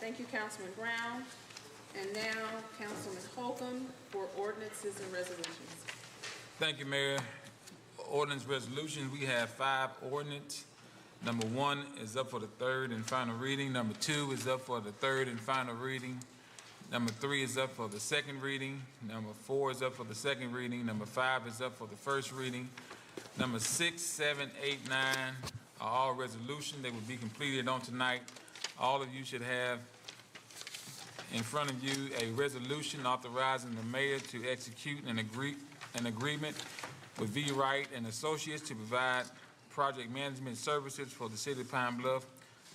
Thank you, Councilman Brown. And now, Councilman Holcomb for ordinances and resolutions. Thank you, Mayor. Ordinance resolutions, we have 5 ordinance. Number 1 is up for the 3rd and final reading. Number 2 is up for the 3rd and final reading. Number 3 is up for the 2nd reading. Number 4 is up for the 2nd reading. Number 5 is up for the 1st reading. Number 6, 7, 8, 9 are all resolutions. They will be completed on tonight. All of you should have in front of you a resolution authorizing the mayor to execute an agreement with V. Wright and Associates to provide project management services for the city of Pine Bluff.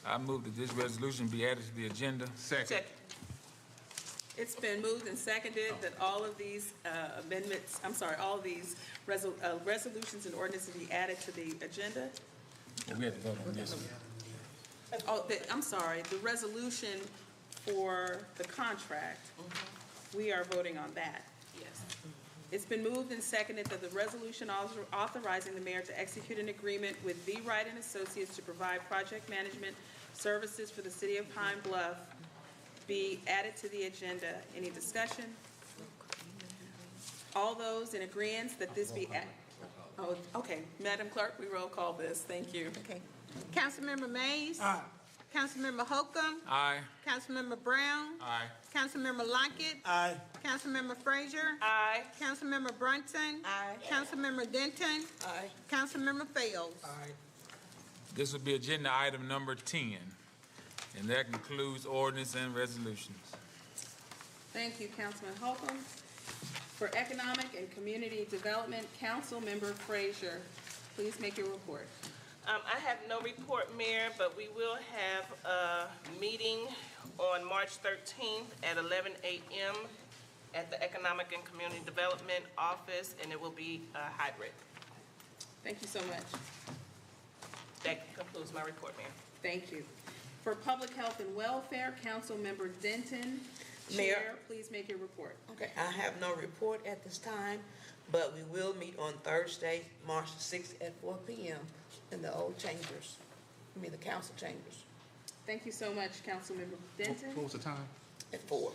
I move that this resolution be added to the agenda. Second. It's been moved and seconded that all of these all of these resolutions and ordinances be added to the agenda. Well, we have to vote on this one. Oh, the resolution for the contract, we are voting on that. Yes. It's been moved and seconded that the resolution authorizing the mayor to execute an agreement with V. Wright and Associates to provide project management services for the city of Pine Bluff be added to the agenda. Any discussion? All those in agreement that this be added? Oh, okay. Madam Clerk, we roll call this. Thank you. Okay. Councilmember Mays? Aye. Councilmember Holcomb? Aye. Councilmember Brown? Aye. Councilmember Lockett? Aye. Councilmember Frazier? Aye. Councilmember Brunson? Aye. Councilmember Denton? Aye. Councilmember Fails? Aye. This will be agenda item number 10, and that concludes ordinance and resolutions. Thank you, Councilman Holcomb. For Economic and Community Development, Councilmember Frazier, please make your report. I have no report, Mayor, but we will have a meeting on March 13th at 11 a.m. at the Economic and Community Development Office, and it will be hybrid. Thank you so much. That concludes my report, Mayor. Thank you. For Public Health and Welfare, Councilmember Denton. Mayor. Chair, please make your report. Okay, I have no report at this time, but we will meet on Thursday, March 6th at 4 p.m. in the old chambers, the council chambers. Thank you so much, Councilmember Denton. What was the time? At 4.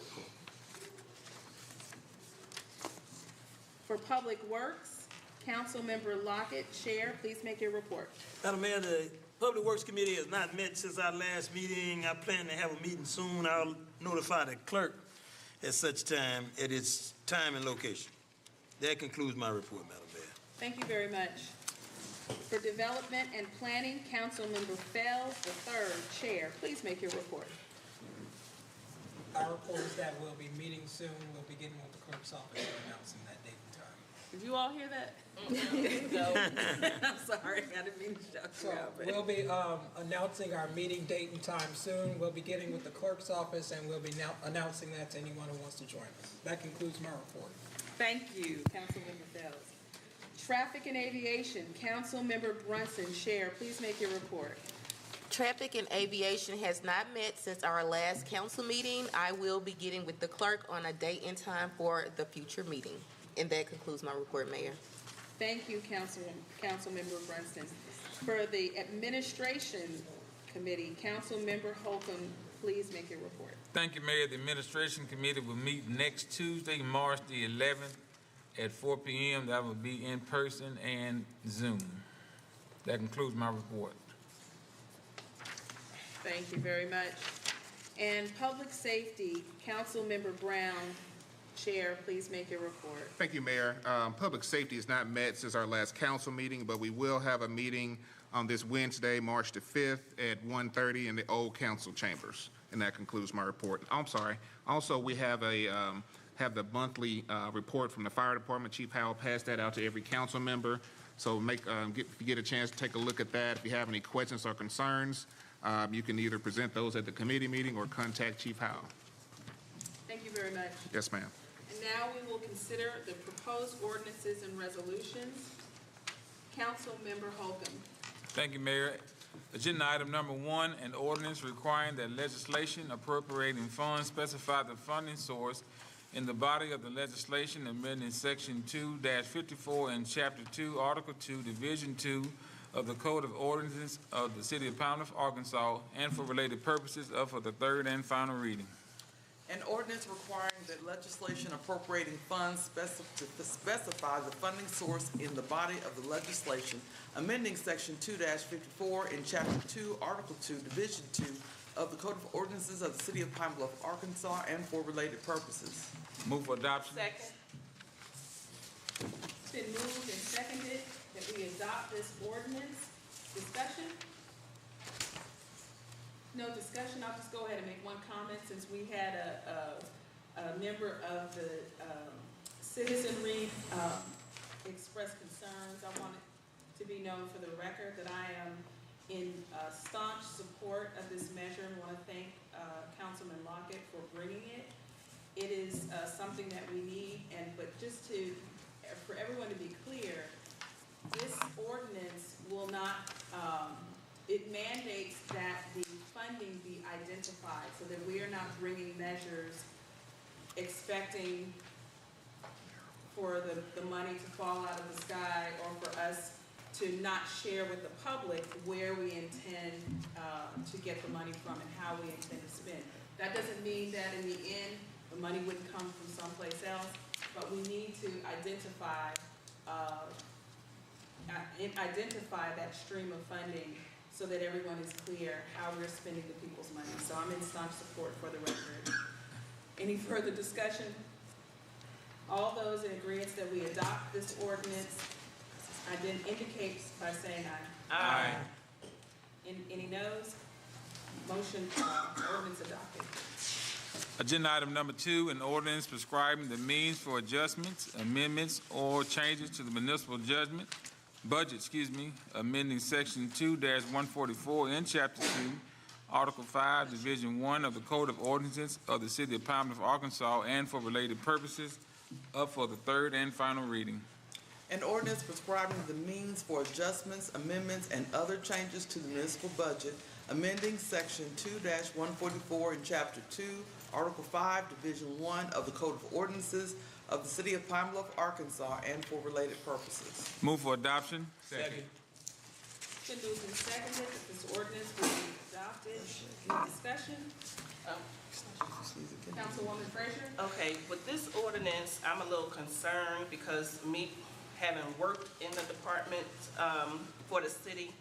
For Public Works, Councilmember Lockett. Chair, please make your report. Madam Mayor, the Public Works Committee has not met since our last meeting. I plan to have a meeting soon. I'll notify the clerk at such time at its time and location. That concludes my report, Madam Mayor. Thank you very much. For Development and Planning, Councilmember Fells III. Chair, please make your report. Our report is that we'll be meeting soon. We'll be getting with the clerk's office and announcing that date and time. Did you all hear that? I'm sorry, I didn't mean to shout you So out. we'll be announcing our meeting date and time soon. We'll be getting with the clerk's office and we'll be announcing that to anyone who wants to join us. That concludes my report. Thank you, Councilmember Fells. Traffic and Aviation, Councilmember Brunson. Chair, please make your report. Traffic and Aviation has not met since our last council meeting. I will be getting with the clerk on a date and time for the future meeting. And that concludes my report, Mayor. Thank you, Councilmember Brunson. For the Administration Committee, Councilmember Holcomb, please make your report. Thank you, Mayor. The Administration Committee will meet next Tuesday, March the 11th at 4 p.m. That will be in person and Zoom. That concludes my report. Thank you very much. And Public Safety, Councilmember Brown. Chair, please make your report. Thank you, Mayor. Public safety has not met since our last council meeting, but we will have a meeting on this Wednesday, March the 5th at 1:30 in the old council chambers. And that concludes my report. I'm sorry. Also, we have the monthly report from the fire department. Chief Howell passed that out to every council member. So if you get a chance to take a look at that. If you have any questions or concerns, you can either present those at the committee meeting or contact Chief Howell. Thank you very much. Yes, ma'am. And now we will consider the proposed ordinances and resolutions. Councilmember Holcomb. Thank you, Mayor. Agenda item number 1, an ordinance requiring that legislation appropriating funds specify the funding source in the body of the legislation amending Section 2-54 in Chapter 2, Article 2, Division 2 of the Code of Ordinances of the City of Pine Bluff, Arkansas, and for related purposes up for the third and final reading. An ordinance requiring that legislation appropriating funds to specify the funding source in the body of the legislation, amending Section 2-54 in Chapter 2, Article 2, Division 2 of the Code of Ordinances of the City of Pine Bluff, Arkansas, and for related purposes. Move for adoption. Second. It's been moved and seconded that we adopt this ordinance. Discussion? No discussion, I'll just go ahead and make one comment since we had a member of the citizenry express concerns. I want it to be known for the record that I am in staunch support of this measure and want to thank Councilman Lockett for bringing it. It is something that we need, but just for everyone to be clear, this ordinance will not, it mandates that the funding be identified so that we are not bringing measures expecting for the money to fall out of the sky or for us to not share with the public where we intend to get the money from and how we intend to spend. That doesn't mean that in the end, the money wouldn't come from someplace else, but we need to identify that stream of funding so that everyone is clear how we're spending the people's money. So I'm in staunch support for the record. Any further discussion? All those in agreement that we adopt this ordinance, I then indicate by saying aye. Aye. Any noes? Motion, ordinance adopted. Agenda item number 2, an ordinance prescribing the means for adjustments, amendments, or changes to the municipal budget, amending Section 2-144 in Chapter 2, Article 5, Division 1 of the Code of Ordinances of the City of Pine Bluff, Arkansas, and for related purposes, up for the third and final reading. An ordinance prescribing the means for adjustments, amendments, and other changes to the municipal budget, amending Section 2-144 in Chapter 2, Article 5, Division 1 of the Code of Ordinances of the City of Pine Bluff, Arkansas, and for related purposes. Move for adoption. Second. It's been moved and seconded that this ordinance will be adopted. Any discussion? Councilwoman Frazier? Okay, with this ordinance, I'm a little concerned because me having worked in the department for the city,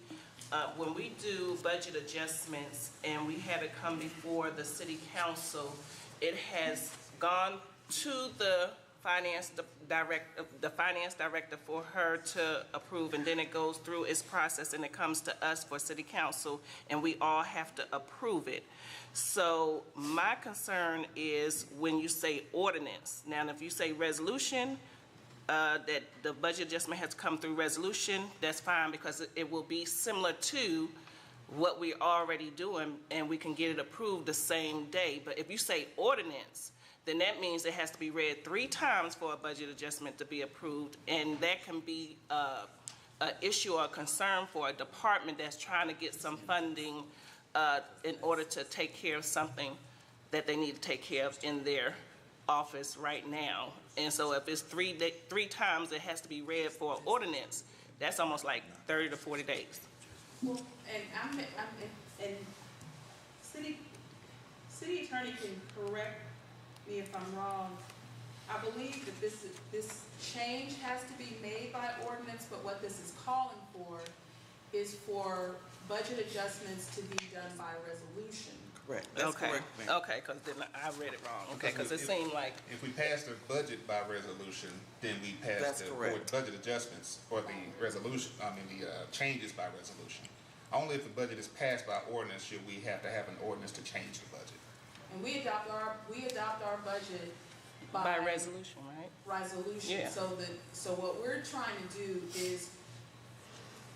when we do budget adjustments and we have it come before the city council, it has gone to the finance director for her to approve, and then it goes through its process and it comes to us for city council, and we all have to approve it. So my concern is when you say ordinance. Now, if you say resolution, that the budget adjustment has come through resolution, that's fine because it will be similar to what we're already doing and we can get it approved the same day. But if you say ordinance, then that means it has to be read 3 times for a budget adjustment to be approved, and that can be an issue or a concern for a department that's trying to get some funding in order to take care of something that they need to take care of in their office right now. And so if it's 3 times it has to be read for an ordinance, that's almost like 30 to 40 days. Well, and city attorney can correct me if I'm wrong. I believe that this change has to be made by ordinance, but what this is calling for is for budget adjustments to be done by resolution. Correct. That's correct, ma'am. Okay, because then I read it wrong. Okay, because it seemed like. If we pass the budget by resolution, then we pass That's the correct. budget adjustments or the resolution, the changes by resolution. Only if the budget is passed by ordinance should we have to have an ordinance to change the budget. And we adopt our budget By resolution, right? resolution. Yeah. So what we're trying to do is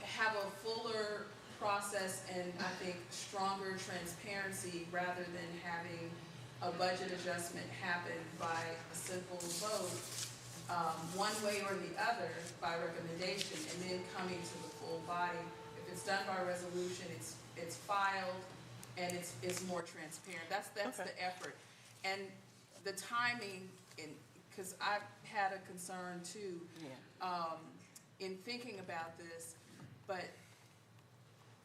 have a fuller process and I think stronger transparency rather than having a budget adjustment happen by a simple vote, one way or the other by recommendation, and then coming to the full body. If it's done by resolution, it's filed and it's more transparent. That's Okay. the effort. And the timing, because I've had a concern too, Yeah. in thinking about this, but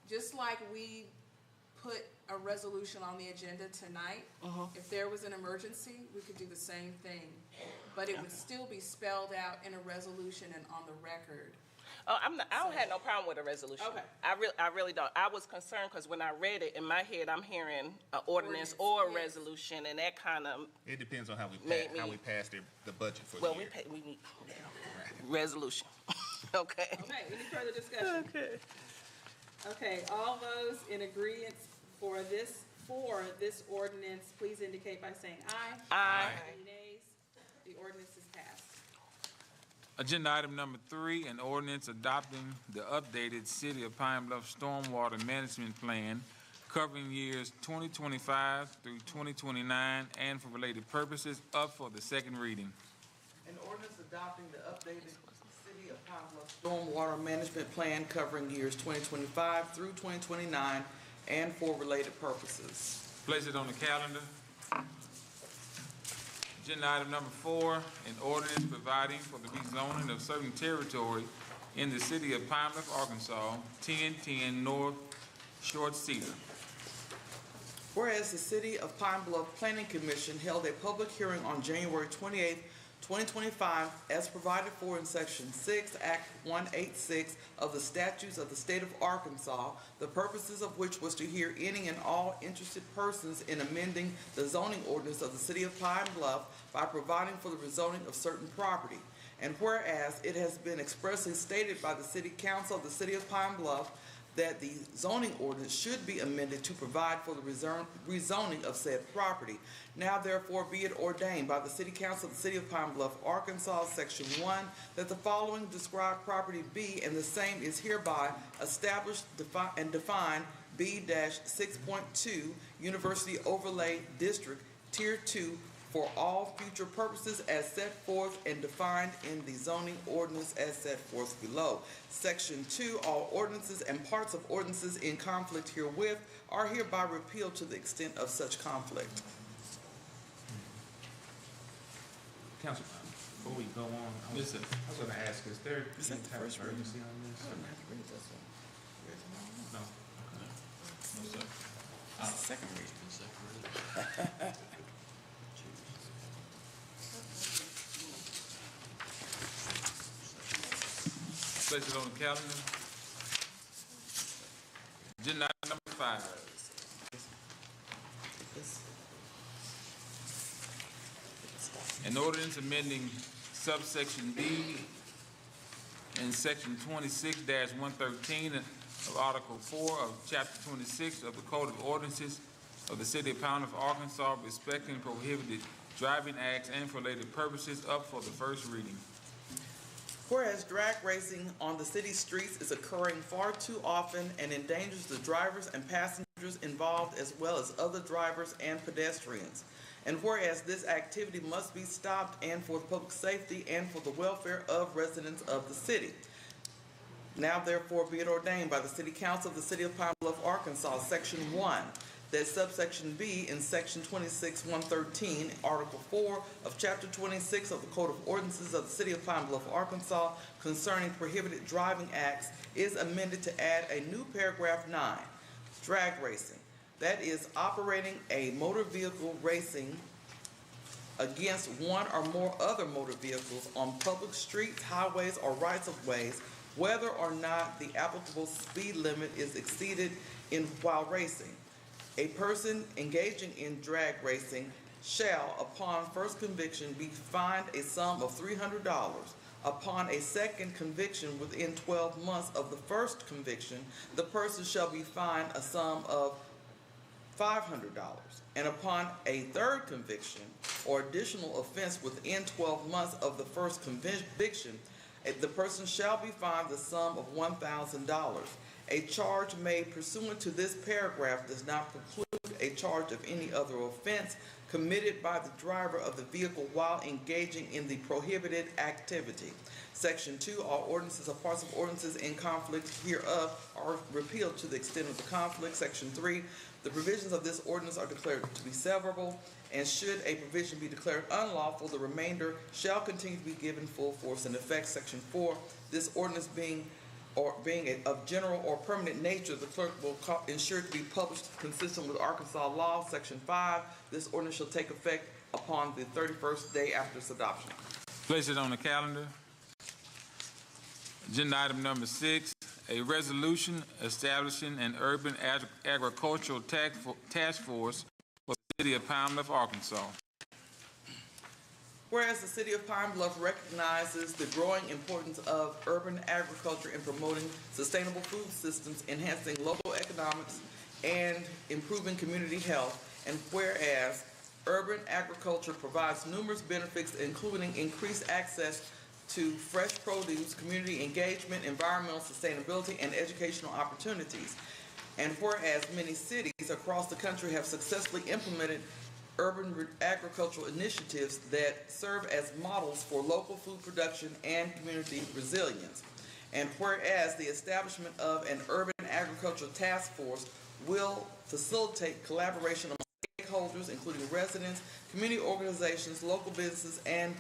just like we put a resolution on the agenda tonight, if there was an emergency, we could do the same thing. But it would still be spelled out in a resolution and on the record. Oh, I don't have no problem with a resolution. Okay. I really don't. I was concerned because when I read it, in my head, I'm hearing an ordinance or a resolution, and that kind of, It depends on how Made me- how we pass the budget for the well, year. we need resolution. Okay. Okay, any further discussion? Okay. Okay, all those in agreement for this ordinance, please indicate by saying aye. Aye. Any nays? The ordinance is passed. Agenda item number 3, an ordinance adopting the updated City of Pine Bluff Stormwater Management Plan covering years 2025 through 2029 and for related purposes, up for the second reading. An ordinance adopting the updated City of Pine Bluff Stormwater Management Plan covering years 2025 through 2029 and for related purposes. Place it on the calendar. Agenda item number 4, an ordinance providing for the rezoning of certain territory in the city of Pine Bluff, Arkansas, 1010 North Short Cedar. Whereas the City of Pine Bluff Planning Commission held a public hearing on January 28, 2025, as provided for in Section 6, Act 186 of the statutes of the state of Arkansas, the purposes of which was to hear any and all interested persons in amending the zoning ordinance of the City of Pine Bluff by providing for the rezoning of certain property. And whereas it has been expressly stated by the City Council of the City of Pine Bluff that the zoning ordinance should be amended to provide for the rezoning of said property. Now therefore be it ordained by the City Council of the City of Pine Bluff, Arkansas, Section 1, that the following described property be, and the same is hereby established and defined, B-6.2 University Overlay District, Tier 2, for all future purposes as set forth and defined in the zoning ordinance as set forth below. Section 2, all ordinances and parts of ordinances in conflict herewith are hereby repealed to the extent of such conflict. Councilman, before we go on, I was going to ask, is there any type of urgency on this? No? Okay. No, sir. Second reading. Place it on the calendar. Agenda item number 5. An ordinance amending subsection D in section 26-113 of Article 4 of Chapter 26 of the Code of Ordinances of the City of Pine Bluff, Arkansas, respecting prohibited driving acts and for related purposes, up for the first reading. Whereas drag racing on the city streets is occurring far too often and endangers the drivers and passengers involved as well as other drivers and pedestrians. And whereas this activity must be stopped and for the public safety and for the welfare of residents of the city. Now therefore be it ordained by the City Council of the City of Pine Bluff, Arkansas, Section 1, that subsection B in Section 26-113, Article 4 of Chapter 26 of the Code of Ordinances of the City of Pine Bluff, Arkansas, concerning prohibited driving acts is amended to add a new paragraph 9, drag racing. That is, operating a motor vehicle racing against one or more other motor vehicles on public streets, highways, or rights-of-ways, whether or not the applicable speed limit is exceeded while racing. A person engaging in drag racing shall, upon first conviction, be fined a sum of $300. Upon a second conviction within 12 months of the first conviction, the person shall be fined a sum of $500. And upon a third conviction or additional offense within 12 months of the first conviction, the person shall be fined the sum of $1,000. A charge made pursuant to this paragraph does not preclude a charge of any other offense committed by the driver of the vehicle while engaging in the prohibited activity. Section 2, all ordinances or parts of ordinances in conflict hereof are repealed to the extent of the conflict. Section 3, the provisions of this ordinance are declared to be severable, and should a provision be declared unlawful, the remainder shall continue to be given full force and effect. Section 4, this ordinance being or being of general or permanent nature, the clerk will ensure to be published consistent with Arkansas law, Section 5. This ordinance shall take effect upon the 31st day after its adoption. Place it on the calendar. Agenda item number 6, a resolution establishing an urban agricultural task force for the city of Pine Bluff, Arkansas. Whereas the city of Pine Bluff recognizes the growing importance of urban agriculture in promoting sustainable food systems, enhancing local economics, and improving community health, and whereas urban agriculture provides numerous benefits, including increased access to fresh produce, community engagement, environmental sustainability, and educational opportunities. And whereas many cities across the country have successfully implemented urban agricultural initiatives that serve as models for local food production and community resilience. And whereas the establishment of an urban agricultural task force will facilitate collaboration among stakeholders, including residents, community organizations, local businesses, and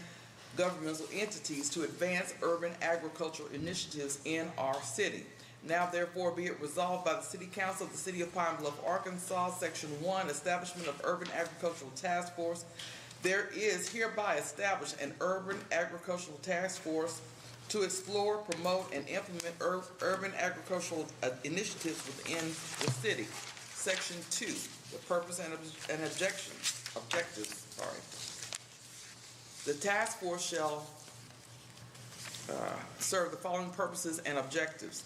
governmental entities to advance urban agricultural initiatives in our city. Now therefore be it resolved by the City Council of the City of Pine Bluff, Arkansas, Section 1, Establishment of Urban Agricultural Task Force. There is hereby established an urban agricultural task force to explore, promote, and implement urban agricultural initiatives within the city. Section 2, the purpose and objectives. The task force shall serve the following purposes and objectives.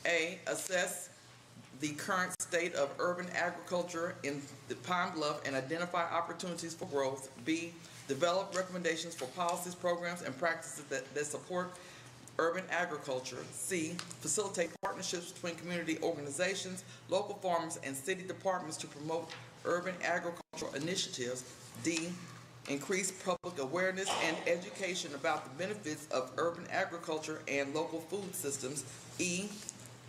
A, assess the current state of urban agriculture in the Pine Bluff and identify opportunities for growth. B, develop recommendations for policies, programs, and practices that support urban agriculture. C, facilitate partnerships between community organizations, local farmers, and city departments to promote urban agricultural initiatives. D, increase public awareness and education about the benefits of urban agriculture and local food systems. E,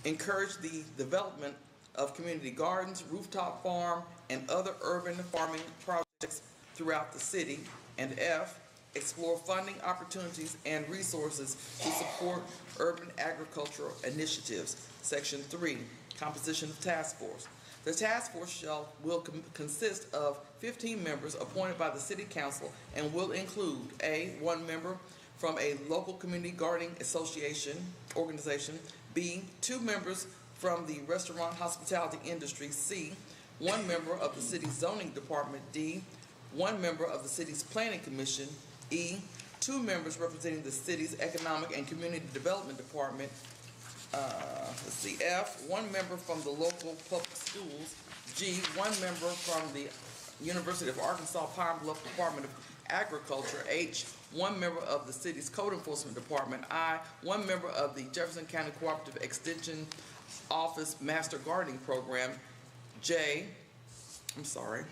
encourage the development of community gardens, rooftop farm, and other urban farming projects throughout the city. And F, explore funding opportunities and resources to support urban agricultural initiatives. Section 3, composition of task force. The task force will consist of 15 members appointed by the City Council and will include A, 1 member from a local community gardening association organization. B, 2 members from the restaurant hospitality industry. C, 1 member of the city's zoning department. D, 1 member of the city's planning commission. E, 2 members representing the city's economic and community development department. F, 1 member from the local public schools. G, 1 member from the University of Arkansas Pine Bluff Department of Agriculture. H, 1 member of the city's code enforcement department. I, 1 member of the Jefferson County Cooperative Extension Office Master Gardening Program. J, I'm sorry.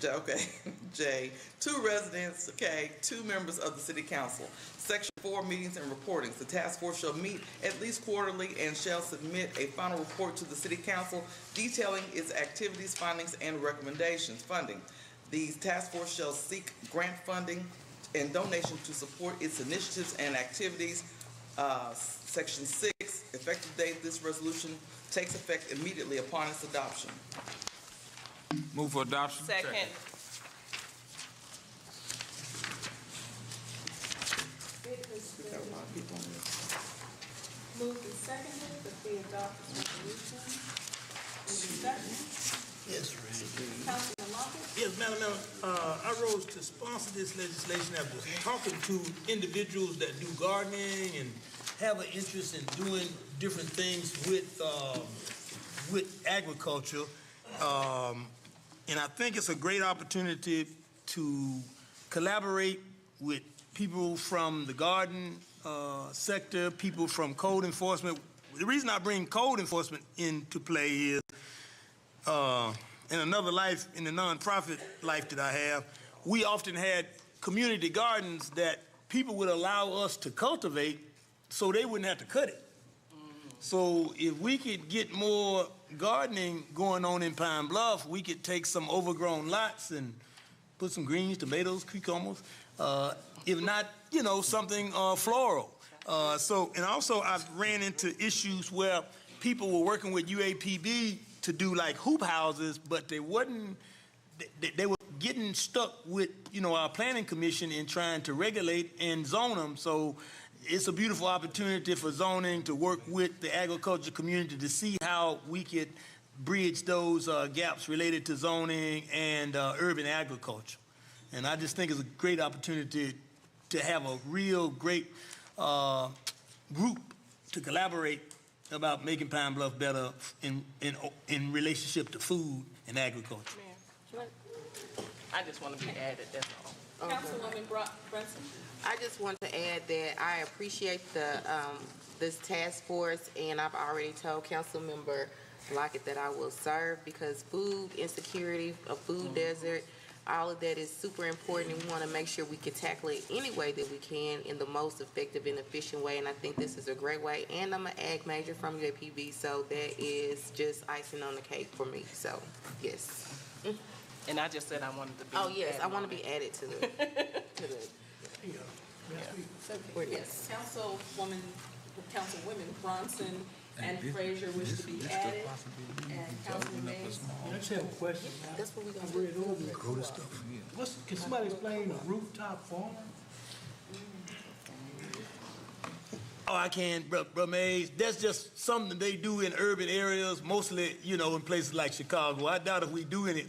Okay, J, 2 residents, okay, 2 members of the City Council. Section 4, meetings and reportings. The task force shall meet at least quarterly and shall submit a final report to the City Council detailing its activities, findings, and recommendations. Funding. The task force shall seek grant funding and donations to support its initiatives and activities. Section 6, effective date. This resolution takes effect immediately upon its adoption. Move for adoption. Second. Moved and seconded that we adopt this resolution. Any discussion? Yes, Councilman Lockett? Yes, Madam, I rose to sponsor this legislation after talking to individuals that do gardening and have an interest in doing different things with agriculture. And I think it's a great opportunity to collaborate with people from the garden sector, people from code enforcement. The reason I bring code enforcement into play is in another life, in the nonprofit life that I have, we often had community gardens that people would allow us to cultivate so they wouldn't have to cut it. So if we could get more gardening going on in Pine Bluff, we could take some overgrown lots and put some greens, tomatoes, cucumbers, if not, something floral. And also I've ran into issues where people were working with UAPB to do like hoop houses, but they were getting stuck with, our planning commission in trying to regulate and zone them. So it's a beautiful opportunity for zoning to work with the agriculture community to see how we could bridge those gaps related to zoning and urban agriculture. And I just think it's a great opportunity to have a real great group to collaborate about making Pine Bluff better in relationship to food and agriculture. I just want to be added, that's all. Councilwoman Brunson? I just want to add that I appreciate this task force, and I've already told Councilmember Lockett that I will serve because food insecurity, a food desert, all of that is super important, and we want to make sure we can tackle it any way that we can in the most effective and efficient way, and I think this is a great way. And I'm an ag major from UAPB, so that is just icing on the cake for me. So, yes. And I just said I wanted to be. Oh, yes, I added want on to be it. added to the, Yes, Councilwomen Bronson and Frazier wish to be added, and Councilman Mays. I just have a question. That's what we're I going to read do. over it. Can somebody explain the rooftop farm? Oh, I can, Bro Mays. That's just something they do in urban areas, mostly, in places like Chicago. I doubt if we do any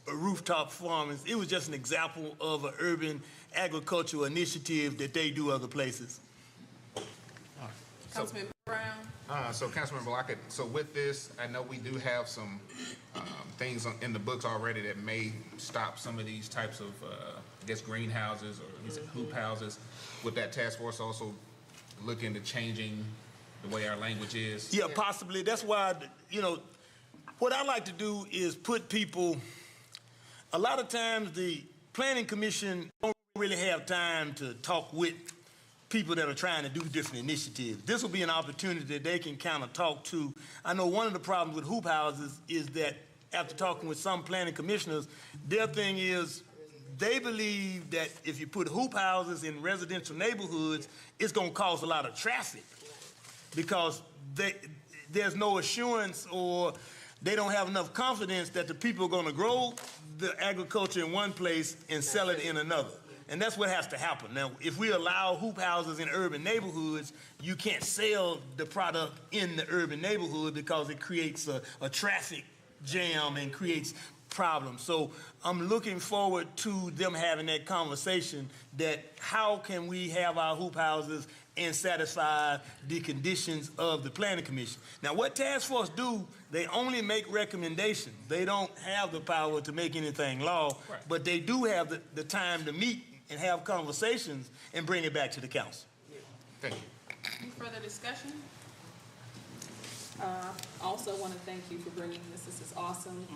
rooftop farming. It was just an example of an urban agricultural initiative that they do other places. Councilman Brown? So Councilmember Lockett, so with this, I know we do have some things in the books already that may stop some of these types of, greenhouses or these hoop houses. Would that task force also look into changing the way our language is? Yeah, possibly. That's why, what I like to do is put people, a lot of times the planning commission don't really have time to talk with people that are trying to do different initiatives. This will be an opportunity that they can kind of talk to. I know one of the problems with hoop houses is that after talking with some planning commissioners, their thing is they believe that if you put hoop houses in residential neighborhoods, it's going to cause a lot of traffic because there's no assurance or they don't have enough confidence that the people are going to grow the agriculture in one place and sell it in another. And that's what has to happen. Now, if we allow hoop houses in urban neighborhoods, you can't sell the product in the urban neighborhood because it creates a traffic jam and creates problems. So I'm looking forward to them having that conversation that how can we have our hoop houses and satisfy the conditions of the planning commission. Now, what task force do, they only make recommendations. They don't have the power to make anything law, right, but they do have the time to meet and have conversations and bring it back to the council. Thank you. Any further discussion? Also want to thank you for bringing this. This is awesome.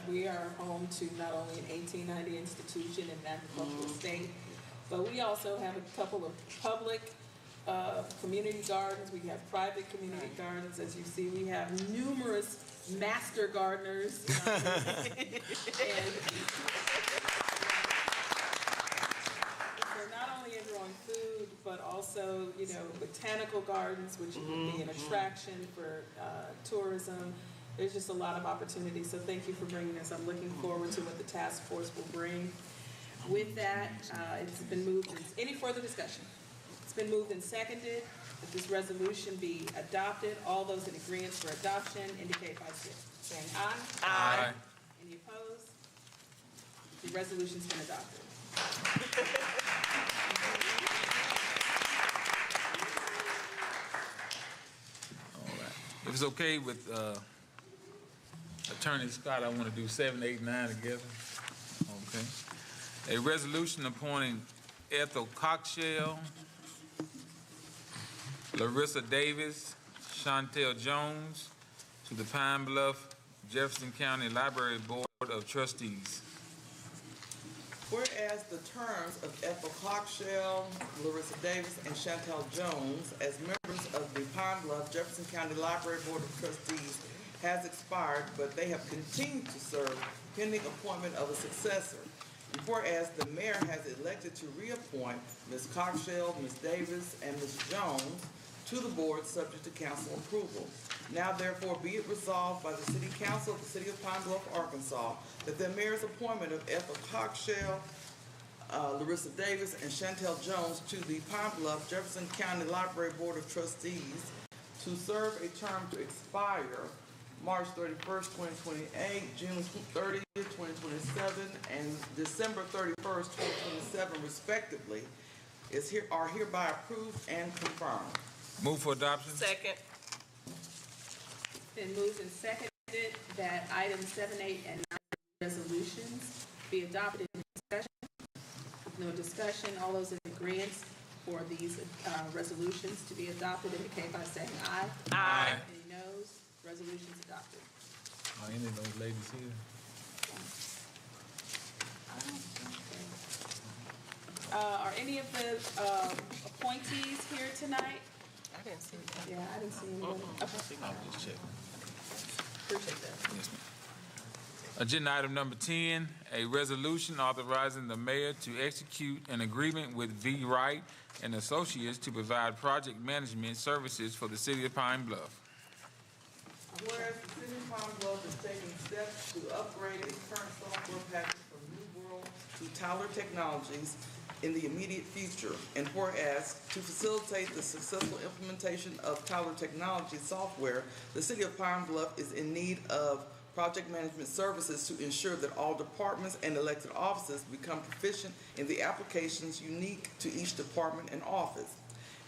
We are home to not only an 1890 institution and an agricultural state, but we also have a couple of public community gardens. We have private community gardens. As you see, we have numerous master gardeners. And not only in growing food, but also, botanical gardens, which would be an attraction for tourism. There's just a lot of opportunities. So thank you for bringing this. I'm looking forward to what the task force will bring. With that, it's been moved. Any further discussion? It's been moved and seconded that this resolution be adopted. All those in agreement for adoption indicate by saying aye. Aye. Any opposed? The resolution's been adopted. If it's okay with Attorney Scott, I want to do 7, 8, 9 together. Okay. A resolution appointing Ethel Cockshell, Larissa Davis, Chantel Jones to the Pine Bluff Jefferson County Library Board of Trustees. Whereas the terms of Ethel Cockshell, Larissa Davis, and Chantel Jones as members of the Pine Bluff Jefferson County Library Board of Trustees has expired, but they have continued to serve pending appointment of a successor. And whereas the mayor has elected to reappoint Ms. Coxell, Ms. Davis, and Ms. Jones to the board subject to council approval. Now therefore be it resolved by the City Council of the City of Pine Bluff, Arkansas, that the mayor's appointment of Ethel Coxell, Larissa Davis, and Chantel Jones to the Pine Bluff Jefferson County Library Board of Trustees to serve a term to expire March 31st, 2028, June 30th, 2027, and December 31st, 2027, respectively, are hereby approved and confirmed. Move for adoption. Second. Been moved and seconded that items 7, 8, and 9 resolutions be adopted in discussion. With no discussion, all those in agreement for these resolutions to be adopted indicate by saying aye. Aye. Any noes? Resolutions adopted. Are any of those ladies here? Are any of the appointees here tonight? I didn't see that. Yeah, I didn't see anyone. Okay. I'll just check. Appreciate that. Yes, ma'am. Agenda item number 10, a resolution authorizing the mayor to execute an agreement with V. Wright and Associates to provide project management services for the city of Pine Bluff. Whereas the City of Pine Bluff is taking steps to upgrade its current software package from New World to Tyler Technologies in the immediate future, and whereas to facilitate the successful implementation of Tyler Technologies software, the City of Pine Bluff is in need of project management services to ensure that all departments and elected offices become proficient in the applications unique to each department and office.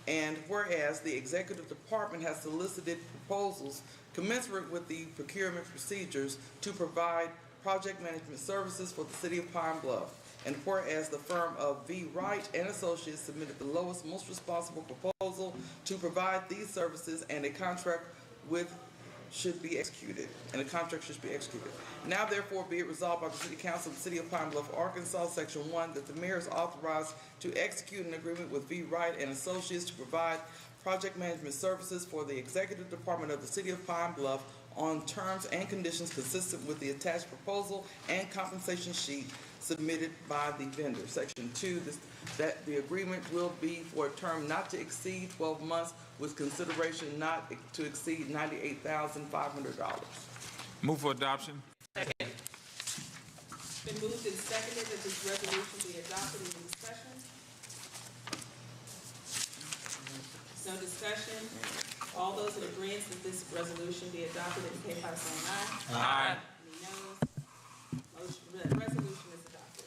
And whereas the executive department has solicited proposals commensurate with the procurement procedures to provide project management services for the City of Pine Bluff. And whereas the firm of V. Wright and Associates submitted the lowest, most responsible proposal to provide these services, and a contract should be executed. Now therefore be it resolved by the City Council of the City of Pine Bluff, Arkansas, Section 1, that the mayor is authorized to execute an agreement with V. Wright and Associates to provide project management services for the Executive Department of the City of Pine Bluff on terms and conditions consistent with the attached proposal and compensation sheet submitted by the vendor. Section 2, that the agreement will be for a term not to exceed 12 months with consideration not to exceed $98,500. Move for adoption. Been moved and seconded that this resolution be adopted in the discussion. No discussion. All those in agreement that this resolution be adopted indicate by saying aye. Aye. Any noes? Resolution is adopted.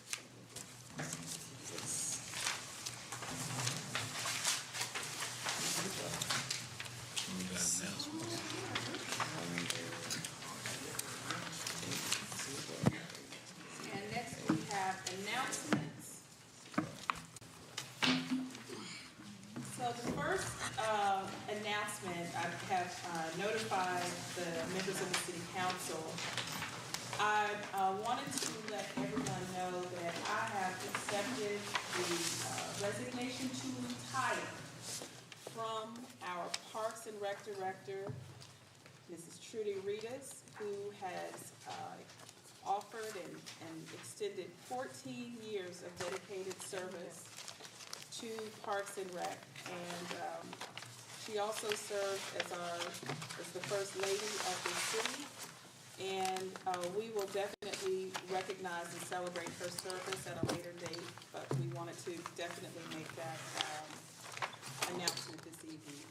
And next we have announcements. So the first announcement, I have notified the members of the City Council. I wanted to let everyone know that I have accepted the resignation to retire from our Parks and Rec Director, Mrs. Trudy Ritas, who has offered and extended 14 years of dedicated service to Parks and Rec. And she also served as the First Lady of the city. And we will definitely recognize and celebrate her service at a later date, but we wanted to definitely make that announcement this evening.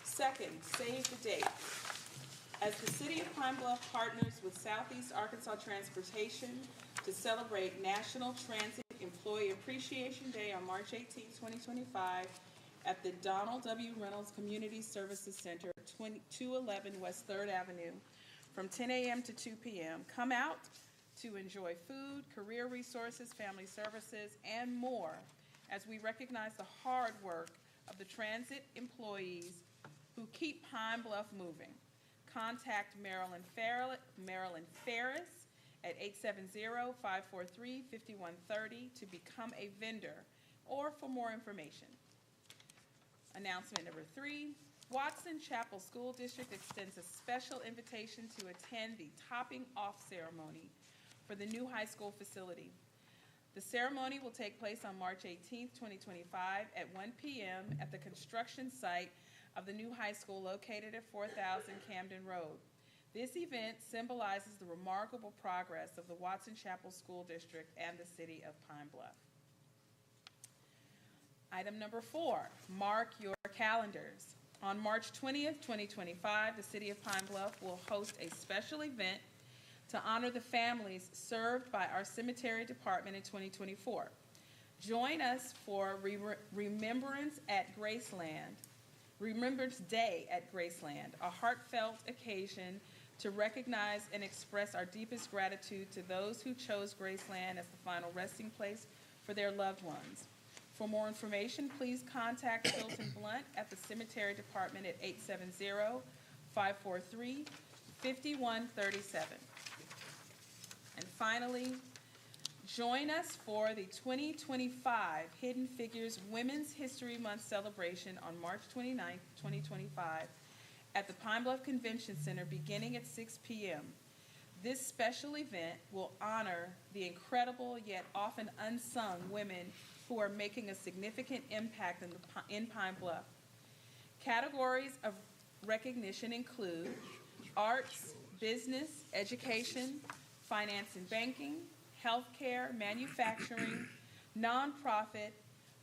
Second, save the date. As the City of Pine Bluff partners with Southeast Arkansas Transportation to celebrate National Transit Employee Appreciation Day on March 18, 2025 at the Donald W. Reynolds Community Services Center, 211 West 3rd Avenue, from 10 a.m. to 2 p.m. Come out to enjoy food, career resources, family services, and more as we recognize the hard work of the transit employees who keep Pine Bluff moving. Contact Marilyn Ferris at 870-543-5130 to become a vendor or for more information. Announcement number 3, Watson Chapel School District extends a special invitation to attend the topping off ceremony for the new high school facility. The ceremony will take place on March 18, 2025 at 1 p.m. at the construction site of the new high school located at 4000 Camden Road. This event symbolizes the remarkable progress of the Watson Chapel School District and the city of Pine Bluff. Item number 4, mark your calendars. On March 20th, 2025, the city of Pine Bluff will host a special event to honor the families served by our cemetery department in 2024. Join us for Remembrance Day at Graceland, a heartfelt occasion to recognize and express our deepest gratitude to those who chose Graceland as the final resting place for their loved ones. For more information, please contact Hilton Blunt at the Cemetery Department at 870-543-5137. And finally, join us for the 2025 Hidden Figures Women's History Month celebration on March 29, 2025 at the Pine Bluff Convention Center beginning at 6 p.m. This special event will honor the incredible yet often unsung women who are making a significant impact in Pine Bluff. Categories of recognition include arts, business, education, finance and banking, healthcare, manufacturing, nonprofit,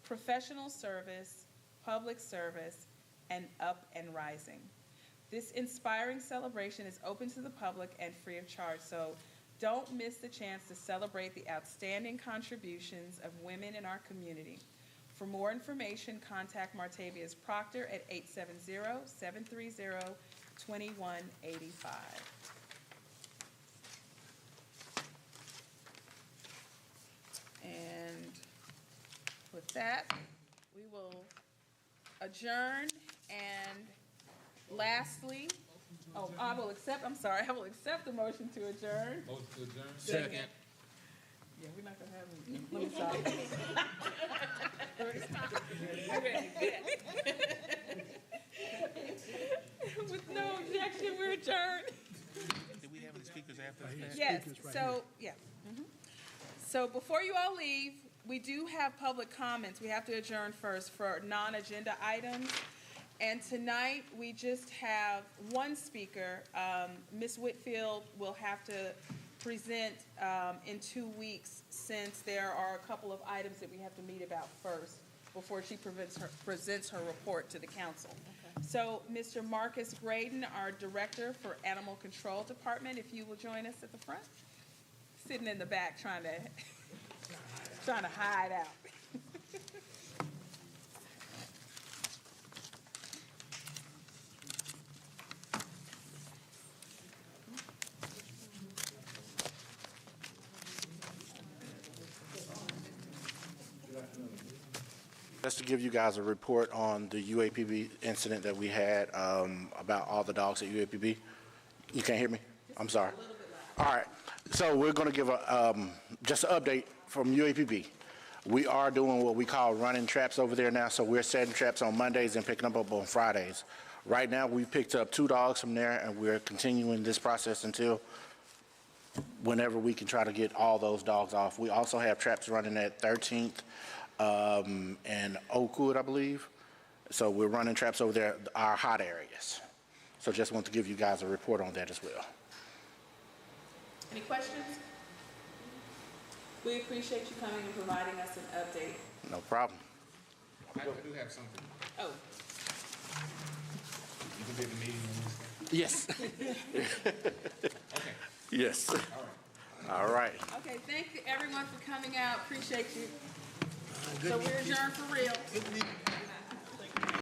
professional service, public service, and up and rising. This inspiring celebration is open to the public and free of charge, so don't miss the chance to celebrate the outstanding contributions of women in our community. For more information, contact Martavia's Proctor at 870-730-2185. And with that, we will adjourn. And lastly, I will accept the motion to adjourn. Motion to adjourn? Second. Yeah, we're not gonna have any. Let me stop. With no objection, we're adjourned. Did we have any speakers after that? Yes, so, yeah. Mhm. So before you all leave, we do have public comments. We have to adjourn first for non-agenda items. And tonight, we just have one speaker. Ms. Whitfield will have to present in 2 weeks, since there are a couple of items that we have to meet about first before she presents her report to the council. Okay. So Mr. Marcus Graydon, our Director for Animal Control Department, if you will join us at the front. Sitting in the back trying to hide out. Just to give you guys a report on the UAPB incident that we had about all the dogs at UAPB. You can't hear me? I'm sorry. All right. So we're going to give just an update from UAPB. We are doing what we call running traps over there now. So we're setting traps on Mondays and picking them up on Fridays. Right now, we've picked up 2 dogs from there, and we're continuing this process until whenever we can try to get all those dogs off. We also have traps running at 13th and Oakwood, I believe. So we're running traps over there, our hot areas. So just want to give you guys a report on that as well. Any questions? We appreciate you coming and providing us an update. No problem. I do have something. Oh. You can be at the meeting on Wednesday? Yes. Okay. Yes. All right. All right. Okay, thank you everyone for coming out. Appreciate you. So we're adjourned for real.